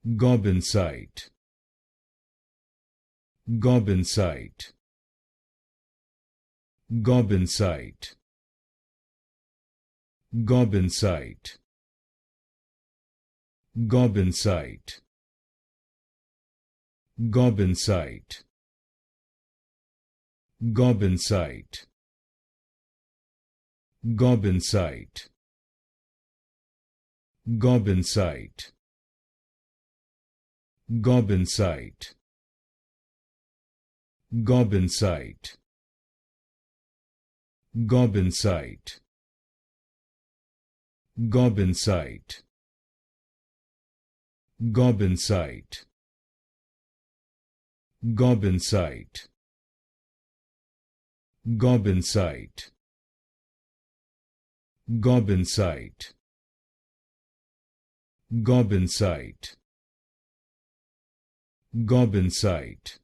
Gobbinsite, Gobbinsite, Gobbinsite, Gobbinsite, Gobbinsite, Gobbinsite, Gobbinsite, Gobbinsite, Gobbinsite, Gobbinsite, Gobbinsite, Gobbinsite, Gobbinsite, Gobbinsite, Gobbinsite, Gobbinsite, Gobbinsite, Gobbinsite, Gobbinsite,